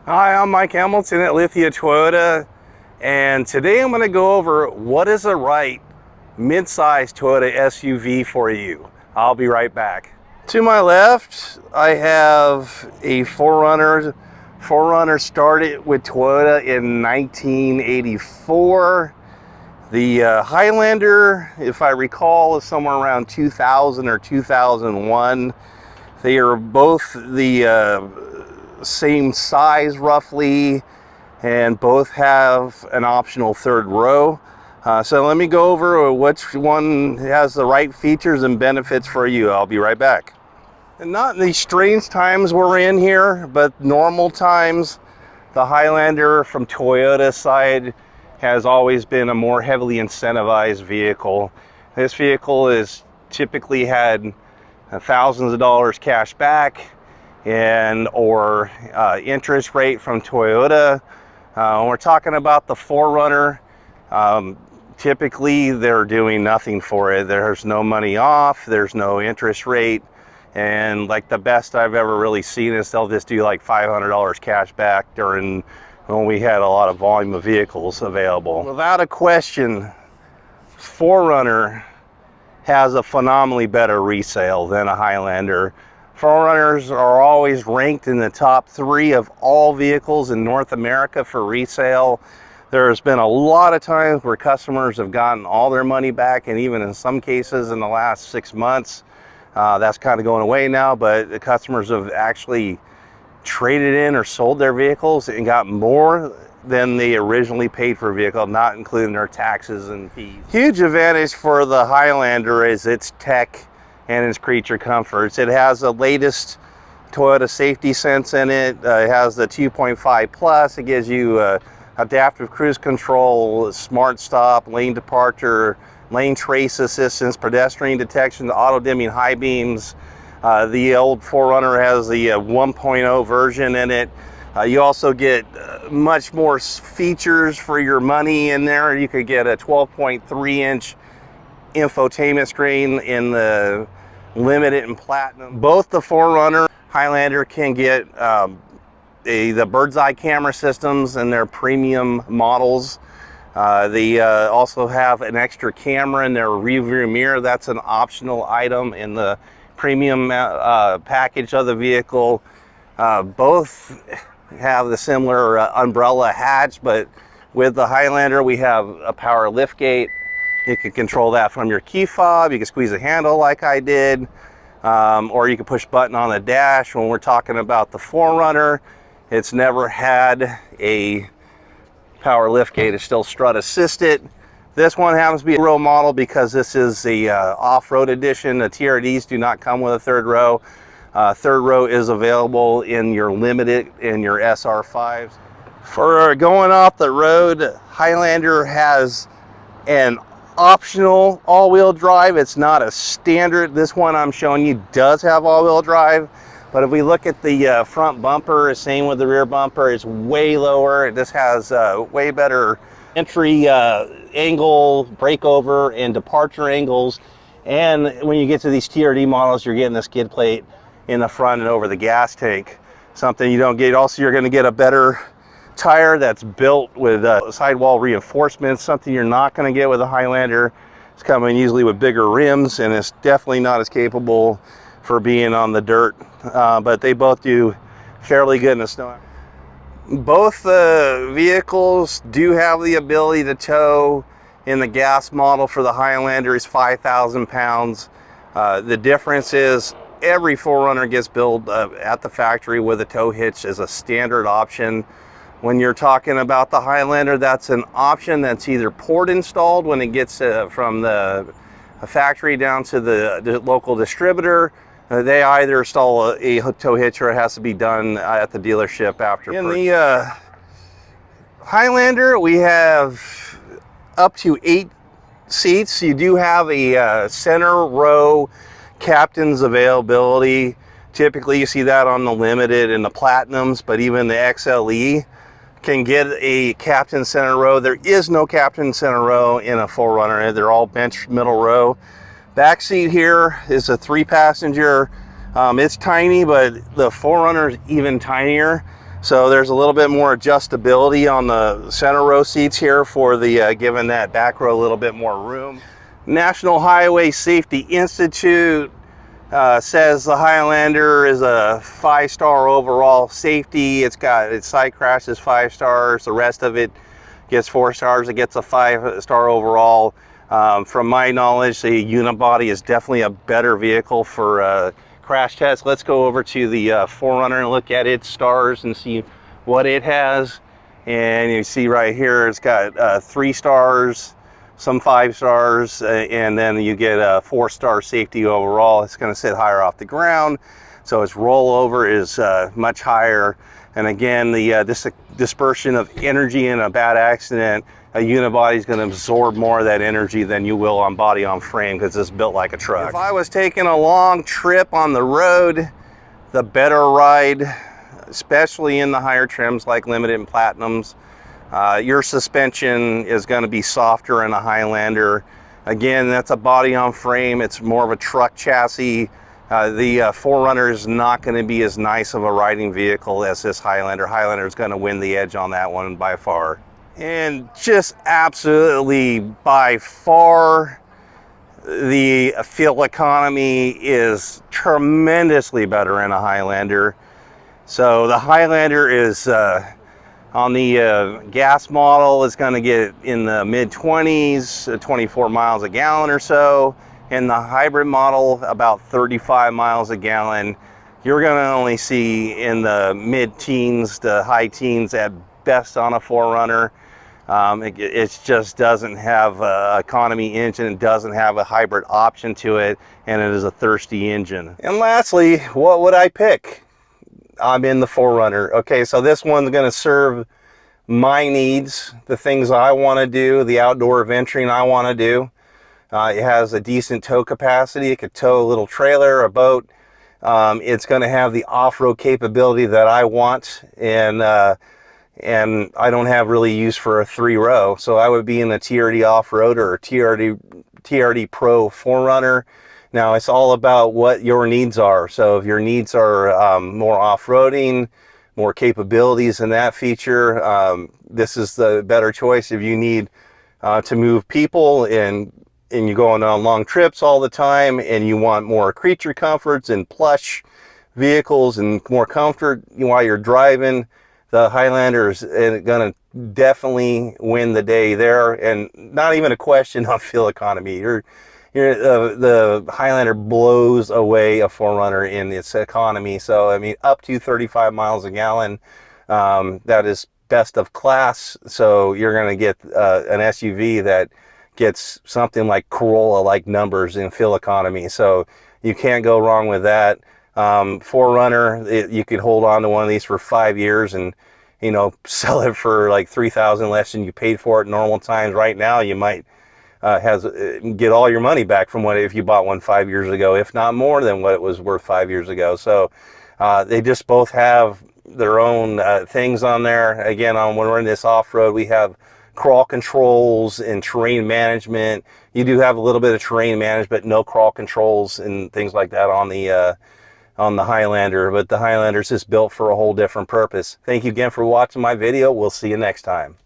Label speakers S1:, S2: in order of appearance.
S1: Hi, I'm Mike Hamilton at Lithia Toyota, and today I'm going to go over what is the right mid-size Toyota SUV for you. I'll be right back. To my left, I have a 4Runner. 4Runner started with Toyota in 1984. The Highlander, if I recall, is somewhere around 2000 or 2001. They are both the same size roughly, and both have an optional third row. So let me go over which one has the right features and benefits for you. I'll be right back. And not in these strange times we're in here, but normal times, the Highlander from Toyota's side has always been a more heavily incentivized vehicle. This vehicle has typically had thousands of dollars cash back and or interest rate from Toyota. When we're talking about the 4Runner, typically they're doing nothing for it. There's no money off, there's no interest rate, and like the best I've ever really seen is they'll just do like $500 cash back during when we had a lot of volume of vehicles available. Without a question, 4Runner has a phenomenally better resale than a Highlander. 4Runners are always ranked in the top 3 of all vehicles in North America for resale. There's been a lot of times where customers have gotten all their money back, and even in some cases in the last 6 months, that's kind of going away now, but the customers have actually traded in or sold their vehicles and got more than they originally paid for a vehicle, not including their taxes and fees. Huge advantage for the Highlander is its tech and its creature comforts. It has the latest Toyota safety sense in it. It has the 2.5 plus. It gives you adaptive cruise control, smart stop, lane departure, lane trace assistance, pedestrian detection, auto dimming high beams. The old 4Runner has the 1.0 version in it. You also get much more features for your money in there. You could get a 12.3 inch infotainment screen in the Limited and Platinum. Both the 4Runner Highlander can get the bird's eye camera systems in their premium models. They also have an extra camera in their rearview mirror. That's an optional item in the premium package of the vehicle. Both have the similar umbrella hatch, but with the Highlander we have a power lift gate. You can control that from your key fob. You can squeeze the handle like I did, or you can push button on the dash. When we're talking about the 4Runner, it's never had a power lift gate. It's still strut assisted. This one happens to be a row model because this is the off-road edition. The TRDs do not come with a third row. Third row is available in your Limited and your SR5s. For going off the road, Highlander has an optional all-wheel drive. It's not a standard. This one I'm showing you does have all-wheel drive, but if we look at the front bumper, same with the rear bumper, it's way lower. This has way better entry angle, breakover, and departure angles. And when you get to these TRD models, you're getting the skid plate in the front and over the gas tank, something you don't get. Also, you're going to get a better tire that's built with sidewall reinforcements, something you're not going to get with a Highlander. It's coming usually with bigger rims, and it's definitely not as capable for being on the dirt, but they both do fairly good in the snow. Both vehicles do have the ability to tow. In the gas model for the Highlander is 5,000 pounds. The difference is every 4Runner gets built at the factory with a tow hitch as a standard option. When you're talking about the Highlander, that's an option that's either port installed when it gets from the factory down to the local distributor. They either install a tow hitch or it has to be done at the dealership after. In the Highlander, we have up to 8 seats. You do have a center row captain's availability. Typically you see that on the Limited and the Platinums, but even the XLE can get a captain center row. There is no captain center row in a 4Runner. They're all bench middle row. Back seat here is a 3-passenger. It's tiny, but the 4Runner is even tinier. So there's a little bit more adjustability on the center row seats here for the giving that back row a little bit more room. National Highway Safety Institute says the Highlander is a 5-star overall safety. It's got its side crash is 5 stars. The rest of it gets 4 stars. It gets a 5-star overall. From my knowledge, the unibody is definitely a better vehicle for crash tests. Let's go over to the 4Runner and look at its stars and see what it has. And you see right here, it's got 3 stars, some 5 stars, and then you get a 4-star safety overall. It's going to sit higher off the ground, so its rollover is much higher. And again, the dispersion of energy in a bad accident, a unibody is going to absorb more of that energy than you will on body on frame, because it's built like a truck. If I was taking a long trip on the road, the better ride, especially in the higher trims like Limited and Platinums, your suspension is going to be softer in a Highlander. Again, that's a body on frame. It's more of a truck chassis. The 4Runner is not going to be as nice of a riding vehicle as this Highlander. Highlander is going to win the edge on that one by far. And just absolutely by far, the fuel economy is tremendously better in a Highlander. So the Highlander is on the gas model is going to get in the mid-20s, 24 miles a gallon or so. In the hybrid model, about 35 miles a gallon. You're going to only see in the mid-teens to high teens at best on a 4Runner. It just doesn't have an economy engine. It doesn't have a hybrid option to it, and it is a thirsty engine. And lastly, what would I pick? I'm in the 4Runner. Okay, so this one's going to serve my needs, the things I want to do, the outdoor adventuring I want to do. It has a decent tow capacity. It could tow a little trailer, a boat. It's going to have the off-road capability that I want, and I don't have really use for a 3-row. So I would be in a TRD off-road or a TRD Pro 4Runner. Now, it's all about what your needs are. So if your needs are more off-roading, more capabilities in that feature, this is the better choice. If you need to move people and you're going on long trips all the time and you want more creature comforts and plush vehicles and more comfort while you're driving, the Highlander is going to definitely win the day there, and not even a question on fuel economy. The Highlander blows away a 4Runner in its economy. So I mean, up to 35 miles a gallon, that is best of class. So you're going to get an SUV that gets something like Corolla-like numbers in fuel economy. So you can't go wrong with that. 4Runner, you could hold on to one of these for 5 years and, you know, sell it for like $3,000 less than you paid for it in normal times. Right now, you might get all your money back from what if you bought one 5 years ago, if not more than what it was worth 5 years ago. So they just both have their own things on there. Again, when we're in this off-road, we have crawl controls and terrain management. You do have a little bit of terrain management, no crawl controls and things like that on the Highlander, but the Highlander is just built for a whole different purpose. Thank you again for watching my video. We'll see you next time.